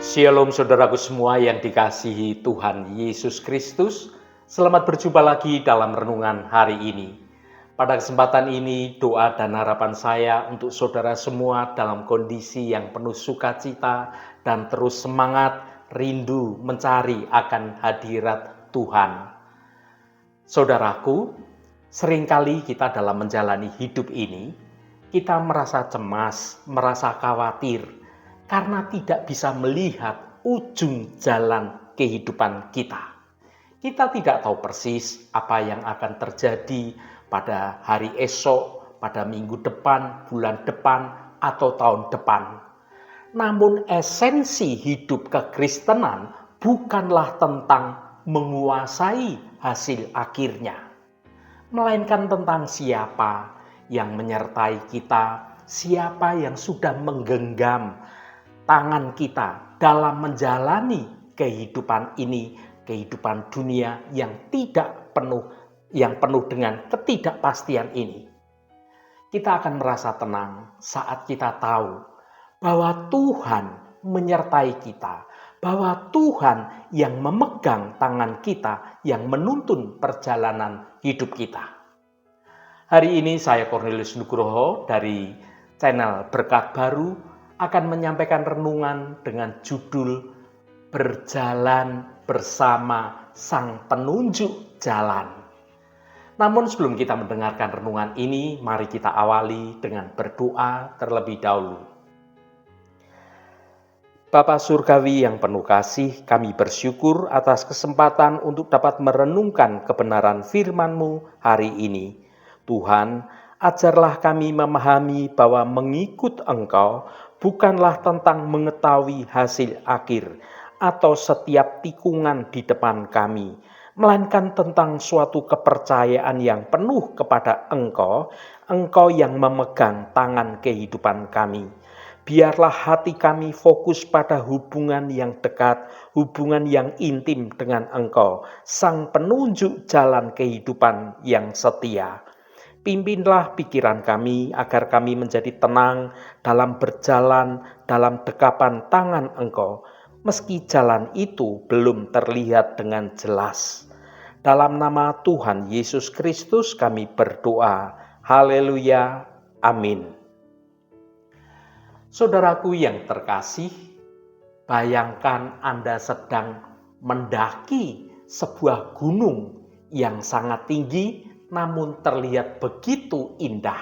Shalom saudaraku semua yang dikasihi Tuhan Yesus Kristus. Selamat berjumpa lagi dalam renungan hari ini. Pada kesempatan ini doa dan harapan saya untuk saudara semua dalam kondisi yang penuh sukacita dan terus semangat rindu mencari akan hadirat Tuhan. Saudaraku, seringkali kita dalam menjalani hidup ini, kita merasa cemas, merasa khawatir, karena tidak bisa melihat ujung jalan kehidupan kita. Kita tidak tahu persis apa yang akan terjadi pada hari esok, pada minggu depan, bulan depan, atau tahun depan. Namun esensi hidup kekristenan bukanlah tentang menguasai hasil akhirnya, melainkan tentang siapa yang menyertai kita, siapa yang sudah menggenggam tangan kita dalam menjalani kehidupan ini, kehidupan dunia yang penuh dengan ketidakpastian ini. Kita akan merasa tenang saat kita tahu bahwa Tuhan menyertai kita, bahwa Tuhan yang memegang tangan kita, yang menuntun perjalanan hidup kita. Hari ini saya Cornelius Nugroho dari channel Berkat Baru akan menyampaikan renungan dengan judul Berjalan Bersama Sang Penunjuk Jalan. Namun sebelum kita mendengarkan renungan ini, mari kita awali dengan berdoa terlebih dahulu. Bapa Surgawi yang penuh kasih, kami bersyukur atas kesempatan untuk dapat merenungkan kebenaran firman-Mu hari ini. Tuhan, ajarlah kami memahami bahwa mengikut Engkau bukanlah tentang mengetahui hasil akhir atau setiap tikungan di depan kami, melainkan tentang suatu kepercayaan yang penuh kepada Engkau yang memegang tangan kehidupan kami. Biarlah hati kami fokus pada hubungan yang dekat, hubungan yang intim dengan Engkau, Sang Penunjuk jalan kehidupan yang setia. Pimpinlah pikiran kami agar kami menjadi tenang dalam berjalan dalam dekapan tangan Engkau, meski jalan itu belum terlihat dengan jelas. Dalam nama Tuhan Yesus Kristus kami berdoa. Haleluya. Amin. Saudaraku yang terkasih, bayangkan Anda sedang mendaki sebuah gunung yang sangat tinggi namun terlihat begitu indah.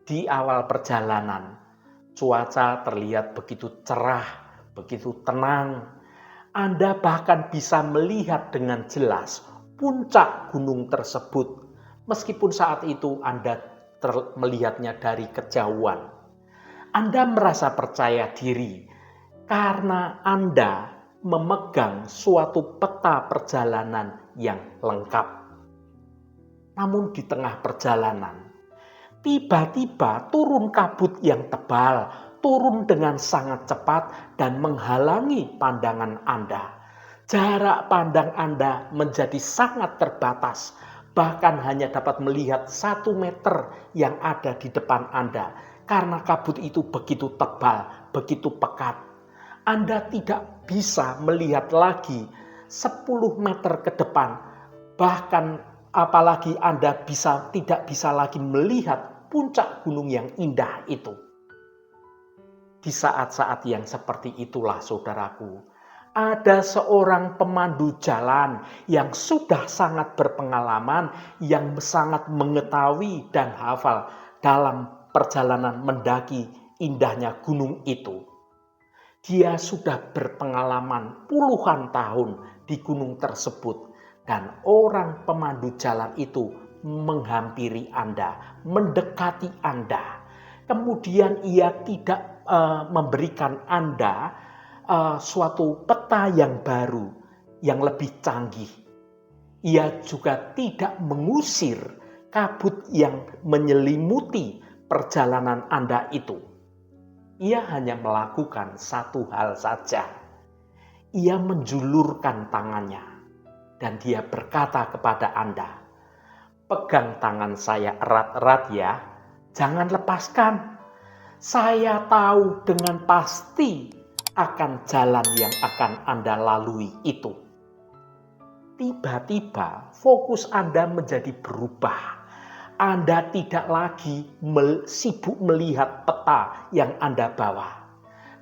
Di awal perjalanan, cuaca terlihat begitu cerah, begitu tenang. Anda bahkan bisa melihat dengan jelas puncak gunung tersebut, meskipun saat itu Anda melihatnya dari kejauhan. Anda merasa percaya diri karena Anda memegang suatu peta perjalanan yang lengkap. Namun di tengah perjalanan, tiba-tiba turun kabut yang tebal, turun dengan sangat cepat dan menghalangi pandangan Anda. Jarak pandang Anda menjadi sangat terbatas, bahkan hanya dapat melihat 1 meter yang ada di depan Anda, karena kabut itu begitu tebal, begitu pekat. Anda tidak bisa melihat lagi 10 meter ke depan, bahkan apalagi Anda tidak bisa lagi melihat puncak gunung yang indah itu. Di saat-saat yang seperti itulah saudaraku, ada seorang pemandu jalan yang sudah sangat berpengalaman, yang sangat mengetahui dan hafal dalam perjalanan mendaki indahnya gunung itu. Dia sudah berpengalaman puluhan tahun di gunung tersebut. Dan orang pemandu jalan itu menghampiri Anda, mendekati Anda. Kemudian ia tidak memberikan Anda suatu peta yang baru, yang lebih canggih. Ia juga tidak mengusir kabut yang menyelimuti perjalanan Anda itu. Ia hanya melakukan satu hal saja. Ia menjulurkan tangannya. Dan dia berkata kepada Anda, pegang tangan saya erat-erat ya, jangan lepaskan. Saya tahu dengan pasti akan jalan yang akan Anda lalui itu. Tiba-tiba fokus Anda menjadi berubah. Anda tidak lagi sibuk melihat peta yang Anda bawa.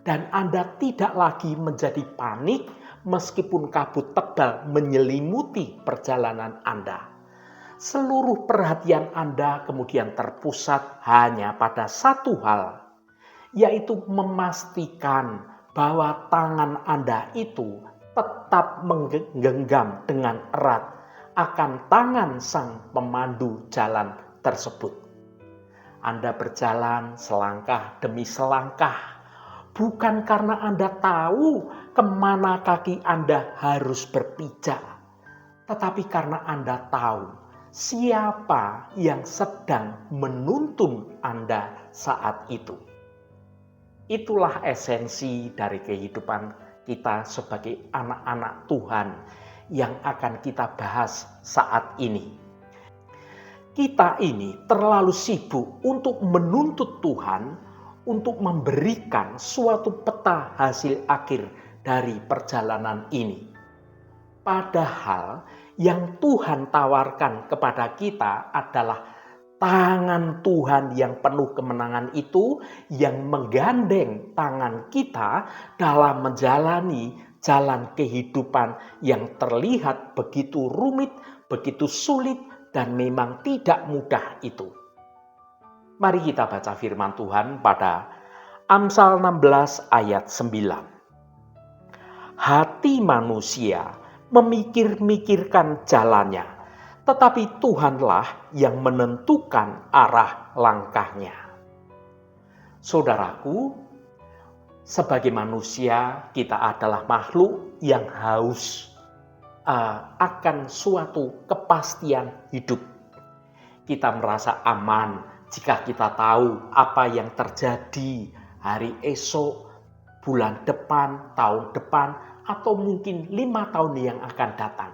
Dan Anda tidak lagi menjadi panik meskipun kabut tebal menyelimuti perjalanan Anda. Seluruh perhatian Anda kemudian terpusat hanya pada satu hal, yaitu memastikan bahwa tangan Anda itu tetap menggenggam dengan erat akan tangan sang pemandu jalan tersebut. Anda berjalan selangkah demi selangkah, bukan karena Anda tahu kemana kaki Anda harus berpijak, tetapi karena Anda tahu siapa yang sedang menuntun Anda saat itu. Itulah esensi dari kehidupan kita sebagai anak-anak Tuhan yang akan kita bahas saat ini. Kita ini terlalu sibuk untuk menuntut Tuhan untuk memberikan suatu peta hasil akhir dari perjalanan ini. Padahal yang Tuhan tawarkan kepada kita adalah tangan Tuhan yang penuh kemenangan itu yang menggandeng tangan kita dalam menjalani jalan kehidupan yang terlihat begitu rumit, begitu sulit, dan memang tidak mudah itu. Mari kita baca firman Tuhan pada Amsal 16 ayat 9. Hati manusia memikir-mikirkan jalannya, tetapi Tuhanlah yang menentukan arah langkahnya. Saudaraku, sebagai manusia kita adalah makhluk yang haus akan suatu kepastian hidup. Kita merasa aman jika kita tahu apa yang terjadi hari esok, bulan depan, tahun depan, atau mungkin 5 tahun yang akan datang.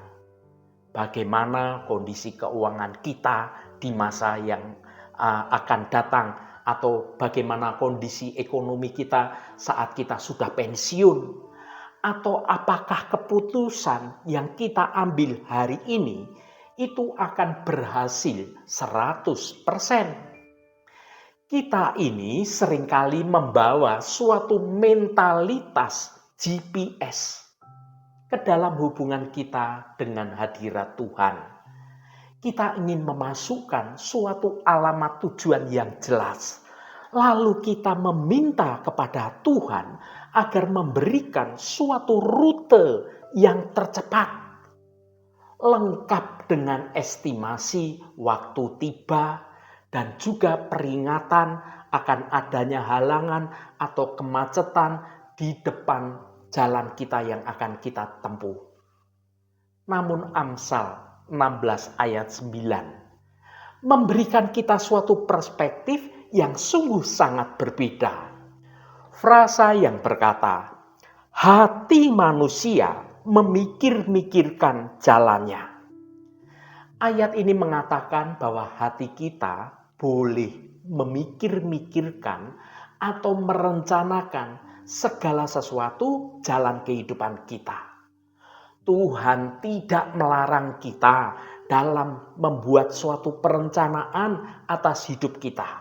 Bagaimana kondisi keuangan kita di masa yang akan datang, atau bagaimana kondisi ekonomi kita saat kita sudah pensiun, atau apakah keputusan yang kita ambil hari ini itu akan berhasil 100%. Kita ini seringkali membawa suatu mentalitas GPS ke dalam hubungan kita dengan hadirat Tuhan. Kita ingin memasukkan suatu alamat tujuan yang jelas. Lalu kita meminta kepada Tuhan agar memberikan suatu rute yang tercepat. Lengkap dengan estimasi waktu tiba dan juga peringatan akan adanya halangan atau kemacetan di depan jalan kita yang akan kita tempuh. Namun Amsal 16 ayat 9 memberikan kita suatu perspektif yang sungguh sangat berbeda. Frasa yang berkata, hati manusia memikir-mikirkan jalannya. Ayat ini mengatakan bahwa hati kita boleh memikir-mikirkan atau merencanakan segala sesuatu jalan kehidupan kita. Tuhan tidak melarang kita dalam membuat suatu perencanaan atas hidup kita.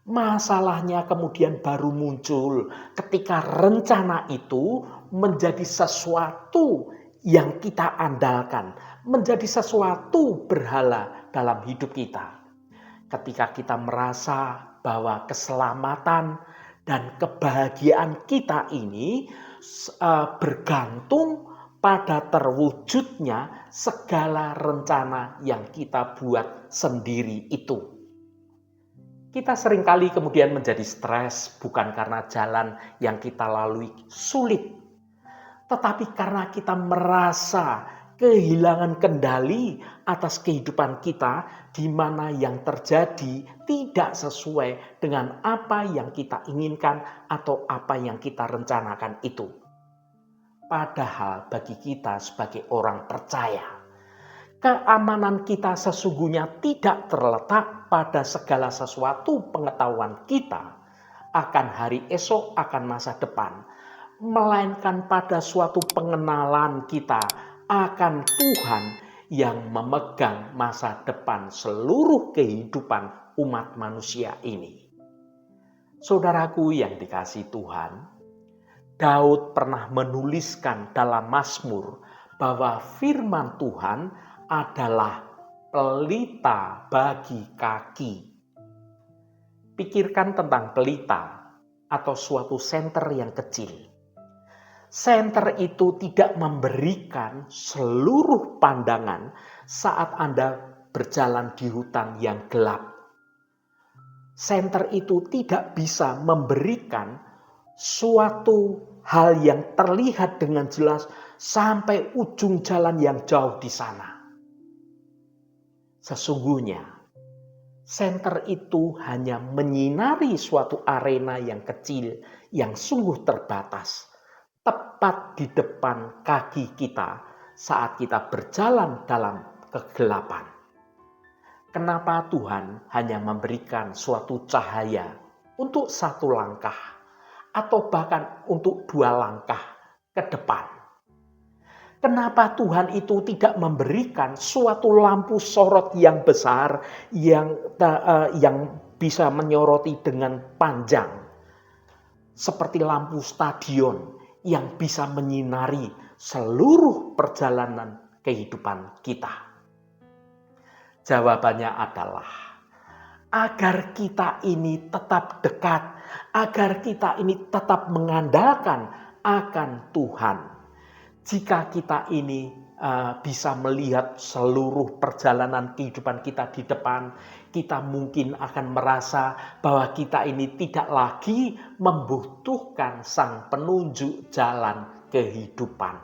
Masalahnya kemudian baru muncul ketika rencana itu menjadi sesuatu yang kita andalkan, menjadi sesuatu berhala dalam hidup kita. Ketika kita merasa bahwa keselamatan dan kebahagiaan kita ini bergantung pada terwujudnya segala rencana yang kita buat sendiri itu. Kita seringkali kemudian menjadi stres bukan karena jalan yang kita lalui sulit, tetapi karena kita merasa kehilangan kendali atas kehidupan kita, di mana yang terjadi tidak sesuai dengan apa yang kita inginkan atau apa yang kita rencanakan itu. Padahal bagi kita sebagai orang percaya, keamanan kita sesungguhnya tidak terletak pada segala sesuatu pengetahuan kita akan hari esok, akan masa depan. melainkan pada suatu pengenalan kita akan Tuhan yang memegang masa depan seluruh kehidupan umat manusia ini. Saudaraku yang dikasihi Tuhan, Daud pernah menuliskan dalam Mazmur bahwa firman Tuhan adalah pelita bagi kaki. Pikirkan tentang pelita atau suatu senter yang kecil. Senter itu tidak memberikan seluruh pandangan saat Anda berjalan di hutan yang gelap. Senter itu tidak bisa memberikan suatu hal yang terlihat dengan jelas sampai ujung jalan yang jauh di sana. Sesungguhnya, senter itu hanya menyinari suatu arena yang kecil, yang sungguh terbatas, tepat di depan kaki kita saat kita berjalan dalam kegelapan. Kenapa Tuhan hanya memberikan suatu cahaya untuk satu langkah atau bahkan untuk 2 langkah ke depan? Kenapa Tuhan itu tidak memberikan suatu lampu sorot yang besar yang bisa menyoroti dengan panjang seperti lampu stadion yang bisa menyinari seluruh perjalanan kehidupan kita? Jawabannya adalah agar kita ini tetap dekat, agar kita ini tetap mengandalkan akan Tuhan. Jika kita ini bisa melihat seluruh perjalanan kehidupan kita di depan, kita mungkin akan merasa bahwa kita ini tidak lagi membutuhkan sang penunjuk jalan kehidupan.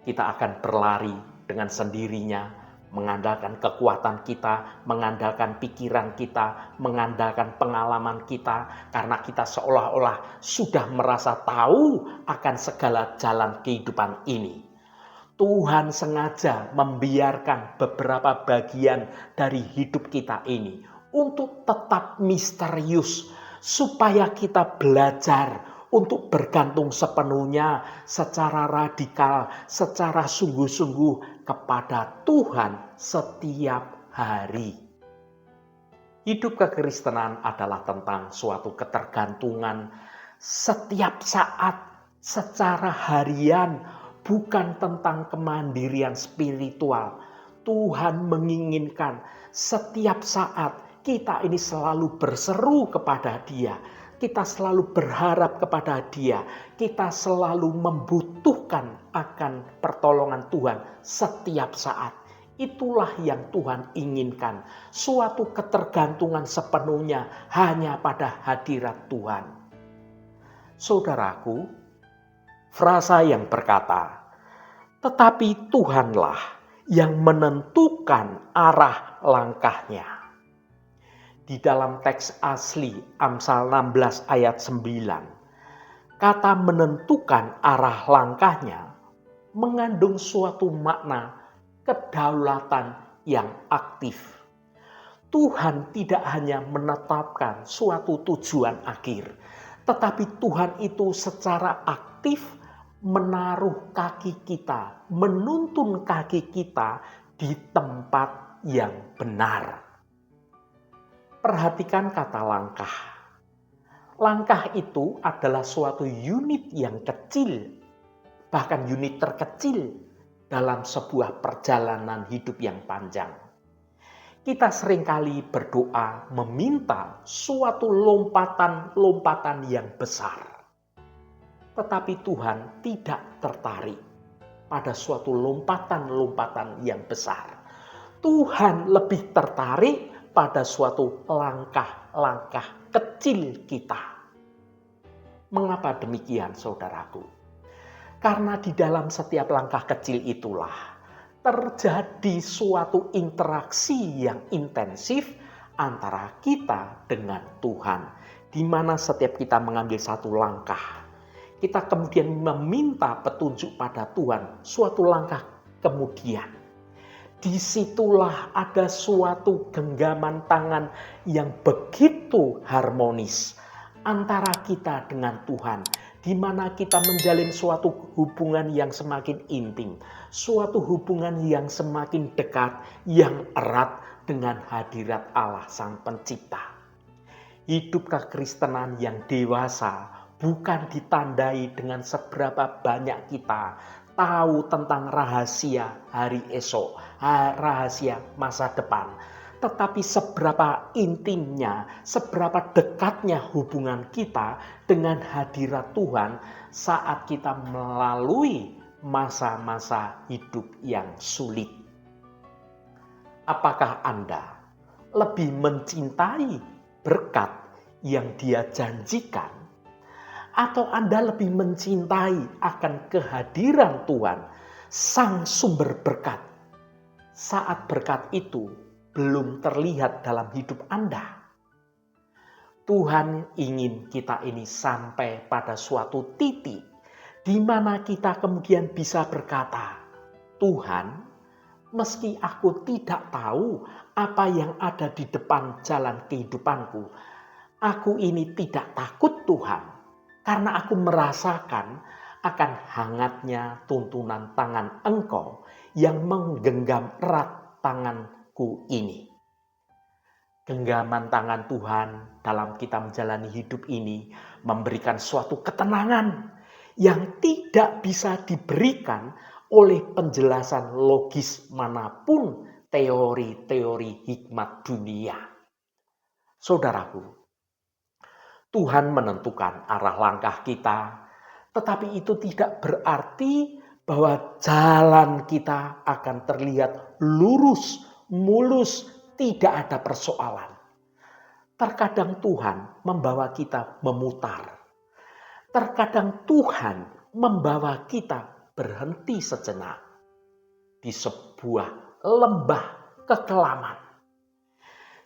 Kita akan berlari dengan sendirinya, mengandalkan kekuatan kita, mengandalkan pikiran kita, mengandalkan pengalaman kita, karena kita seolah-olah sudah merasa tahu akan segala jalan kehidupan ini. Tuhan sengaja membiarkan beberapa bagian dari hidup kita ini untuk tetap misterius, supaya kita belajar untuk bergantung sepenuhnya secara radikal, secara sungguh-sungguh kepada Tuhan setiap hari. Hidup kekristenan adalah tentang suatu ketergantungan setiap saat secara harian, bukan tentang kemandirian spiritual. Tuhan menginginkan setiap saat kita ini selalu berseru kepada Dia. Kita selalu berharap kepada Dia. Kita selalu membutuhkan akan pertolongan Tuhan setiap saat. Itulah yang Tuhan inginkan. Suatu ketergantungan sepenuhnya hanya pada hadirat Tuhan. Saudaraku, frasa yang berkata, "Tetapi Tuhanlah yang menentukan arah langkahnya." Di dalam teks asli Amsal 16 ayat 9, kata menentukan arah langkahnya mengandung suatu makna kedaulatan yang aktif. Tuhan tidak hanya menetapkan suatu tujuan akhir, tetapi Tuhan itu secara aktif menaruh kaki kita, menuntun kaki kita di tempat yang benar. Perhatikan kata langkah. Langkah itu adalah suatu unit yang kecil, bahkan unit terkecil dalam sebuah perjalanan hidup yang panjang. Kita seringkali berdoa meminta suatu lompatan-lompatan yang besar. Tetapi Tuhan tidak tertarik pada suatu lompatan-lompatan yang besar. Tuhan lebih tertarik pada suatu langkah-langkah kecil kita. Mengapa demikian, saudaraku? Karena di dalam setiap langkah kecil itulah terjadi suatu interaksi yang intensif antara kita dengan Tuhan. Di mana setiap kita mengambil satu langkah, kita kemudian meminta petunjuk pada Tuhan suatu langkah kemudian. Disitulah ada suatu genggaman tangan yang begitu harmonis antara kita dengan Tuhan. di mana kita menjalin suatu hubungan yang semakin intim, suatu hubungan yang semakin dekat, yang erat dengan hadirat Allah Sang Pencipta. Hidup kekristenan yang dewasa bukan ditandai dengan seberapa banyak kita tahu tentang rahasia hari esok, rahasia masa depan. Tetapi seberapa intimnya, seberapa dekatnya hubungan kita dengan hadirat Tuhan saat kita melalui masa-masa hidup yang sulit. Apakah Anda lebih mencintai berkat yang Dia janjikan, atau Anda lebih mencintai akan kehadiran Tuhan, Sang Sumber berkat, saat berkat itu belum terlihat dalam hidup Anda? Tuhan ingin kita ini sampai pada suatu titik di mana kita kemudian bisa berkata, Tuhan, meski aku tidak tahu apa yang ada di depan jalan kehidupanku, aku ini tidak takut Tuhan, karena aku merasakan akan hangatnya tuntunan tangan Engkau yang menggenggam erat tanganku ini. Genggaman tangan Tuhan dalam kita menjalani hidup ini memberikan suatu ketenangan yang tidak bisa diberikan oleh penjelasan logis manapun teori-teori hikmat dunia. Saudaraku, Tuhan menentukan arah langkah kita, tetapi itu tidak berarti bahwa jalan kita akan terlihat lurus, mulus, tidak ada persoalan. Terkadang Tuhan membawa kita memutar. Terkadang Tuhan membawa kita berhenti sejenak di sebuah lembah kekelaman.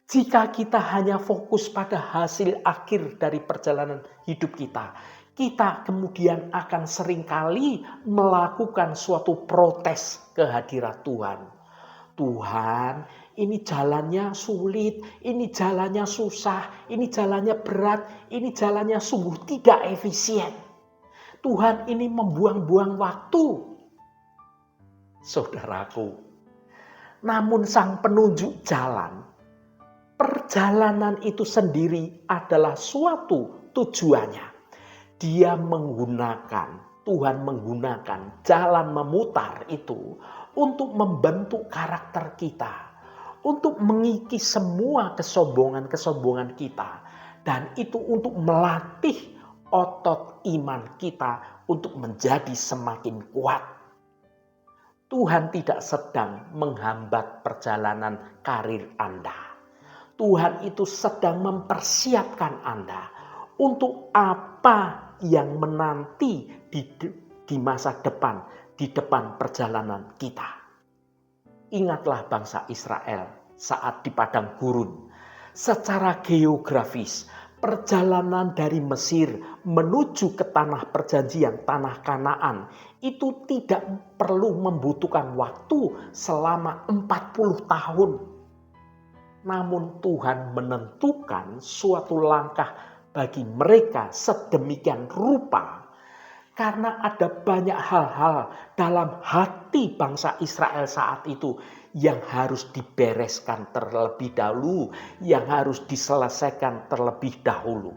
Jika kita hanya fokus pada hasil akhir dari perjalanan hidup kita, kita kemudian akan seringkali melakukan suatu protes kehadirat Tuhan. Tuhan, ini jalannya sulit, ini jalannya susah, ini jalannya berat, ini jalannya sungguh tidak efisien. Tuhan, ini membuang-buang waktu. Saudaraku, namun Sang Penunjuk jalan, perjalanan itu sendiri adalah suatu tujuannya. Tuhan menggunakan jalan memutar itu untuk membentuk karakter kita, untuk mengikis semua kesombongan-kesombongan kita, dan itu untuk melatih otot iman kita untuk menjadi semakin kuat. Tuhan tidak sedang menghambat perjalanan karir Anda. Tuhan itu sedang mempersiapkan Anda untuk apa yang menanti di masa depan, di depan perjalanan kita. Ingatlah bangsa Israel saat di padang gurun. Secara geografis, perjalanan dari Mesir menuju ke tanah perjanjian, tanah Kanaan, itu tidak perlu membutuhkan waktu selama 40 tahun. Namun Tuhan menentukan suatu langkah bagi mereka sedemikian rupa, karena ada banyak hal-hal dalam hati bangsa Israel saat itu yang harus dibereskan terlebih dahulu, yang harus diselesaikan terlebih dahulu.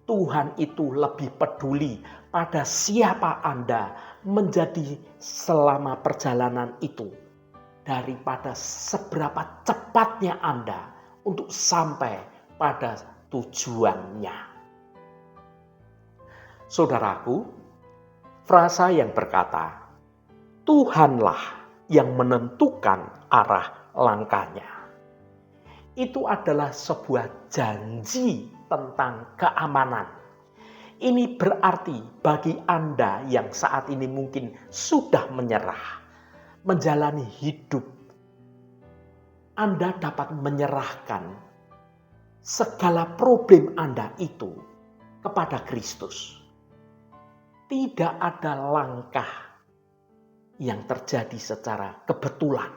Tuhan itu lebih peduli pada siapa Anda menjadi selama perjalanan itu, daripada seberapa cepatnya Anda untuk sampai pada tujuannya. Saudaraku, frasa yang berkata, Tuhanlah yang menentukan arah langkahnya, itu adalah sebuah janji tentang keamanan. Ini berarti bagi Anda yang saat ini mungkin sudah menyerah, menjalani hidup, Anda dapat menyerahkan segala problem Anda itu kepada Kristus. Tidak ada langkah yang terjadi secara kebetulan.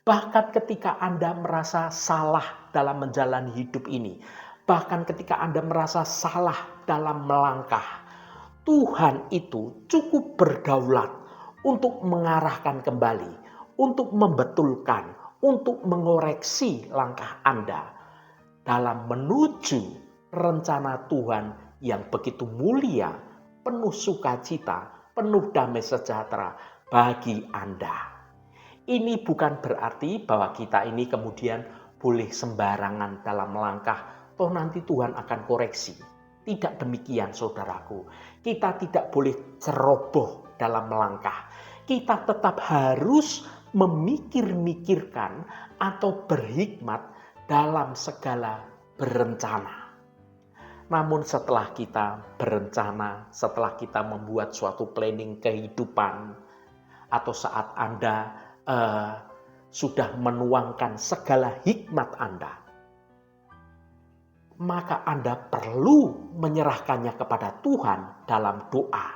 Bahkan ketika Anda merasa salah dalam menjalani hidup ini, bahkan ketika Anda merasa salah dalam melangkah, Tuhan itu cukup berdaulat untuk mengarahkan kembali, untuk membetulkan, untuk mengoreksi langkah Anda dalam menuju rencana Tuhan yang begitu mulia, penuh sukacita, penuh damai sejahtera bagi Anda. Ini bukan berarti bahwa kita ini kemudian boleh sembarangan dalam melangkah, toh nanti Tuhan akan koreksi. Tidak demikian saudaraku. Kita tidak boleh ceroboh dalam melangkah. Kita tetap harus memikir-mikirkan atau berhikmat dalam segala berencana. Namun setelah kita berencana, setelah kita membuat suatu planning kehidupan, atau saat Anda sudah menuangkan segala hikmat Anda, maka Anda perlu menyerahkannya kepada Tuhan dalam doa.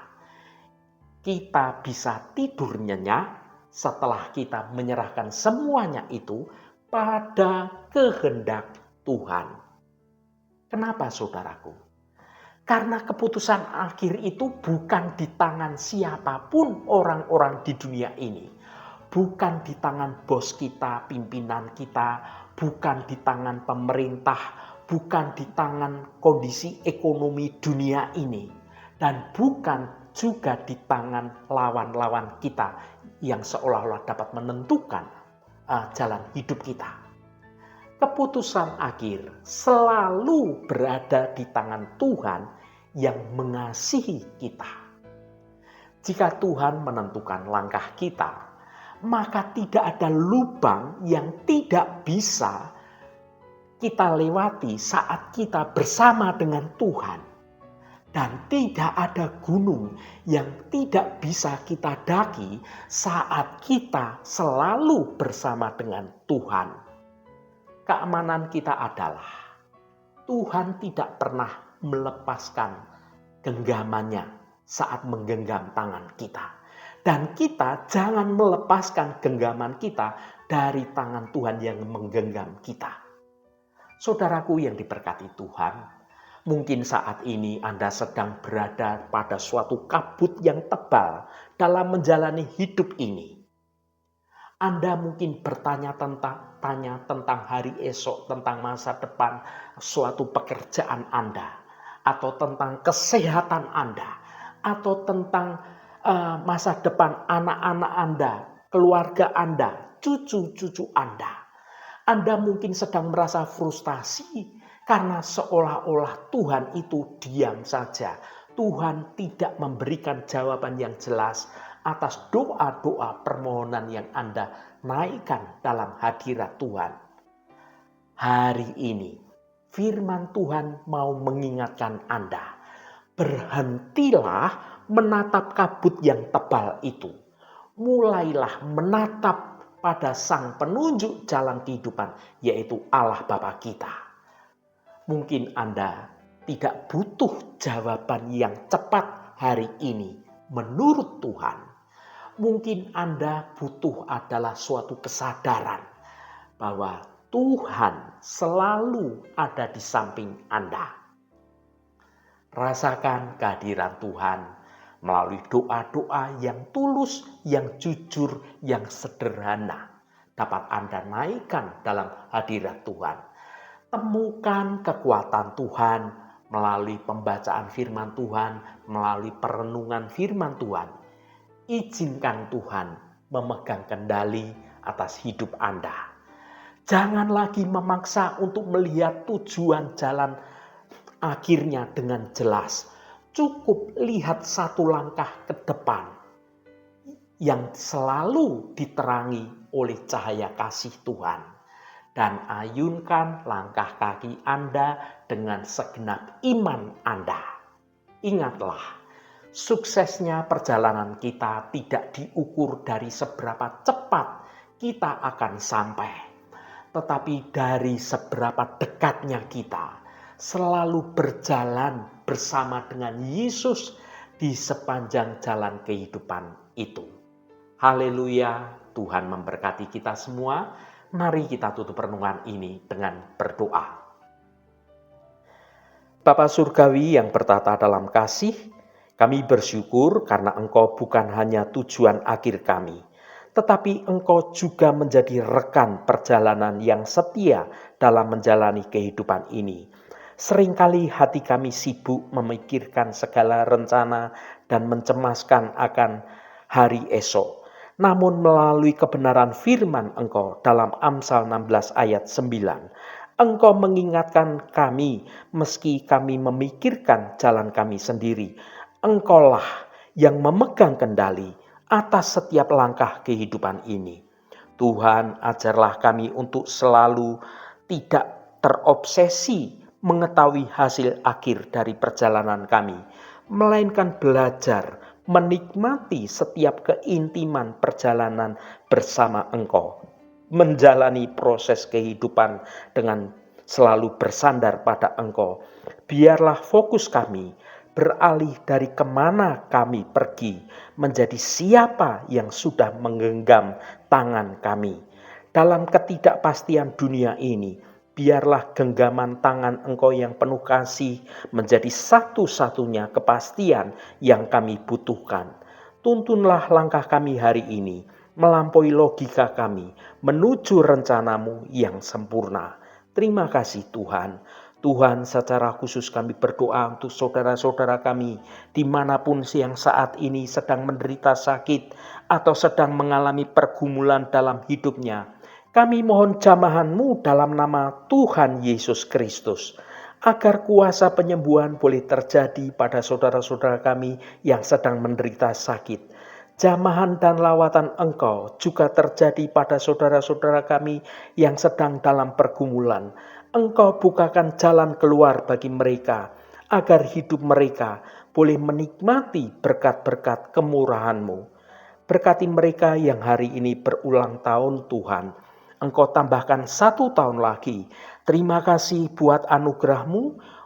Kita bisa tidur nyenyak setelah kita menyerahkan semuanya itu pada kehendak Tuhan. Kenapa saudaraku? Karena keputusan akhir itu bukan di tangan siapapun orang-orang di dunia ini. Bukan di tangan bos kita, pimpinan kita, bukan di tangan pemerintah, bukan di tangan kondisi ekonomi dunia ini, dan bukan juga di tangan lawan-lawan kita yang seolah-olah dapat menentukan jalan hidup kita. Keputusan akhir selalu berada di tangan Tuhan yang mengasihi kita. Jika Tuhan menentukan langkah kita, maka tidak ada lubang yang tidak bisa kita lewati saat kita bersama dengan Tuhan. Dan tidak ada gunung yang tidak bisa kita daki saat kita selalu bersama dengan Tuhan. Keamanan kita adalah Tuhan tidak pernah melepaskan genggamannya saat menggenggam tangan kita. Dan kita jangan melepaskan genggaman kita dari tangan Tuhan yang menggenggam kita. Saudaraku yang diberkati Tuhan, mungkin saat ini Anda sedang berada pada suatu kabut yang tebal dalam menjalani hidup ini. Anda mungkin bertanya tentang hari esok, tentang masa depan, suatu pekerjaan Anda, atau tentang kesehatan Anda, atau tentang masa depan anak-anak Anda, keluarga Anda, cucu-cucu Anda. Anda mungkin sedang merasa frustasi karena seolah-olah Tuhan itu diam saja. Tuhan tidak memberikan jawaban yang jelas atas doa-doa permohonan yang Anda naikkan dalam hadirat Tuhan. Hari ini firman Tuhan mau mengingatkan Anda, berhentilah menatap kabut yang tebal itu. Mulailah menatap pada Sang Penunjuk jalan kehidupan, yaitu Allah Bapa kita. Mungkin Anda tidak butuh jawaban yang cepat hari ini menurut Tuhan. Mungkin Anda butuh adalah suatu kesadaran bahwa Tuhan selalu ada di samping Anda. Rasakan kehadiran Tuhan melalui doa-doa yang tulus, yang jujur, yang sederhana. Dapat Anda naikkan dalam hadirat Tuhan. Temukan kekuatan Tuhan melalui pembacaan firman Tuhan, melalui perenungan firman Tuhan. Izinkan Tuhan memegang kendali atas hidup Anda. Jangan lagi memaksa untuk melihat tujuan jalan akhirnya dengan jelas. Cukup lihat satu langkah ke depan yang selalu diterangi oleh cahaya kasih Tuhan. Dan ayunkan langkah kaki Anda dengan segenap iman Anda. Ingatlah, suksesnya perjalanan kita tidak diukur dari seberapa cepat kita akan sampai, tetapi dari seberapa dekatnya kita selalu berjalan bersama dengan Yesus di sepanjang jalan kehidupan itu. Haleluya, Tuhan memberkati kita semua. Mari kita tutup renungan ini dengan berdoa. Bapa Surgawi yang bertata dalam kasih, Kami bersyukur karena Engkau bukan hanya tujuan akhir kami, tetapi Engkau juga menjadi rekan perjalanan yang setia dalam menjalani kehidupan ini. Seringkali hati kami sibuk memikirkan segala rencana dan mencemaskan akan hari esok. Namun melalui kebenaran firman Engkau dalam Amsal 16 ayat 9, Engkau mengingatkan kami meski kami memikirkan jalan kami sendiri. Engkaulah yang memegang kendali atas setiap langkah kehidupan ini. Tuhan, ajarlah kami untuk selalu tidak terobsesi mengetahui hasil akhir dari perjalanan kami, melainkan belajar menikmati setiap keintiman perjalanan bersama Engkau, menjalani proses kehidupan dengan selalu bersandar pada Engkau. Biarlah fokus kami beralih dari kemana kami pergi menjadi siapa yang sudah menggenggam tangan kami. Dalam ketidakpastian dunia ini, biarlah genggaman tangan Engkau yang penuh kasih menjadi satu-satunya kepastian yang kami butuhkan. Tuntunlah langkah kami hari ini, melampaui logika kami, menuju rencanamu yang sempurna. Terima kasih Tuhan. Tuhan, secara khusus kami berdoa untuk saudara-saudara kami dimanapun yang saat ini sedang menderita sakit atau sedang mengalami pergumulan dalam hidupnya. Kami mohon jamahan-Mu dalam nama Tuhan Yesus Kristus, agar kuasa penyembuhan boleh terjadi pada saudara-saudara kami yang sedang menderita sakit. Jamahan dan lawatan Engkau juga terjadi pada saudara-saudara kami yang sedang dalam pergumulan. Engkau bukakan jalan keluar bagi mereka, agar hidup mereka boleh menikmati berkat-berkat kemurahan-Mu. Berkati mereka yang hari ini berulang tahun Tuhan. Engkau tambahkan 1 tahun lagi. Terima kasih buat anugerah-Mu,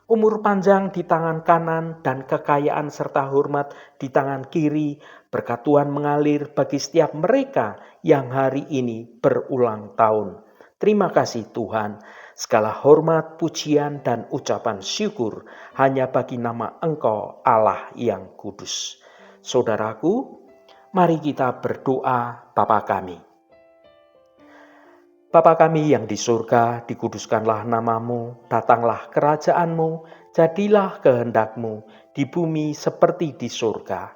umur panjang di tangan kanan dan kekayaan serta hormat di tangan kiri. Berkat Tuhan mengalir bagi setiap mereka yang hari ini berulang tahun. Terima kasih Tuhan. Segala hormat, pujian, dan ucapan syukur hanya bagi nama Engkau Allah yang kudus. Saudaraku, mari kita berdoa. Bapa kami. Bapa kami yang di surga, dikuduskanlah namamu, datanglah kerajaan-Mu, jadilah kehendak-Mu di bumi seperti di surga.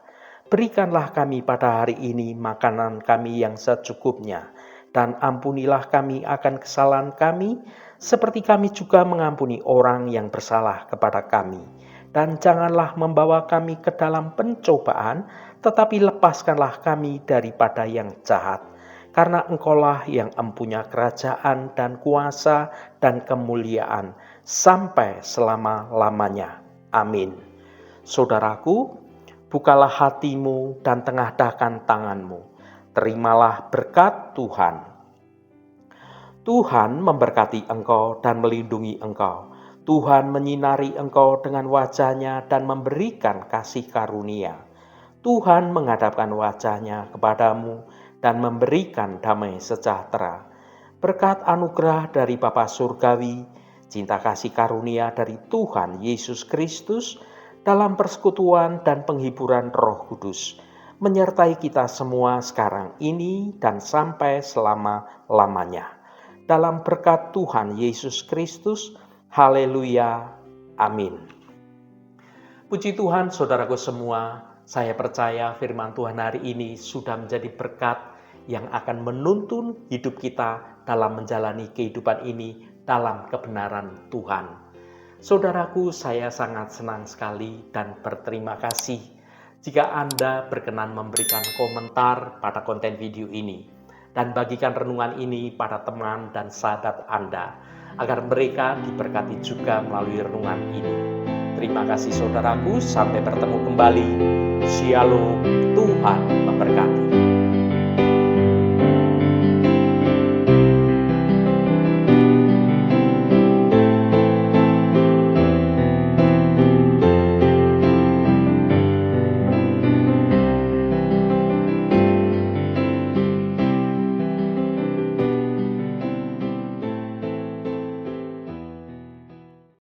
Berikanlah kami pada hari ini makanan kami yang secukupnya, dan ampunilah kami akan kesalahan kami, seperti kami juga mengampuni orang yang bersalah kepada kami. Dan janganlah membawa kami ke dalam pencobaan, tetapi lepaskanlah kami daripada yang jahat. Karena Engkaulah yang empunya kerajaan dan kuasa dan kemuliaan sampai selama-lamanya. Amin. Saudaraku, bukalah hatimu dan tengadahkan tanganmu. Terimalah berkat Tuhan. Tuhan memberkati engkau dan melindungi engkau. Tuhan menyinari engkau dengan wajah-Nya dan memberikan kasih karunia. Tuhan menghadapkan wajah-Nya kepadamu dan memberikan damai sejahtera. Berkat anugerah dari Bapa Surgawi, cinta kasih karunia dari Tuhan Yesus Kristus, dalam persekutuan dan penghiburan Roh Kudus, menyertai kita semua sekarang ini dan sampai selama-lamanya. Dalam berkat Tuhan Yesus Kristus, haleluya, amin. Puji Tuhan saudaraku semua, saya percaya firman Tuhan hari ini sudah menjadi berkat yang akan menuntun hidup kita dalam menjalani kehidupan ini dalam kebenaran Tuhan. Saudaraku, saya sangat senang sekali dan berterima kasih jika Anda berkenan memberikan komentar pada konten video ini. Dan bagikan renungan ini pada teman dan sahabat Anda, agar mereka diberkati juga melalui renungan ini. Terima kasih saudaraku, sampai bertemu kembali. Shalom, Tuhan memberkati.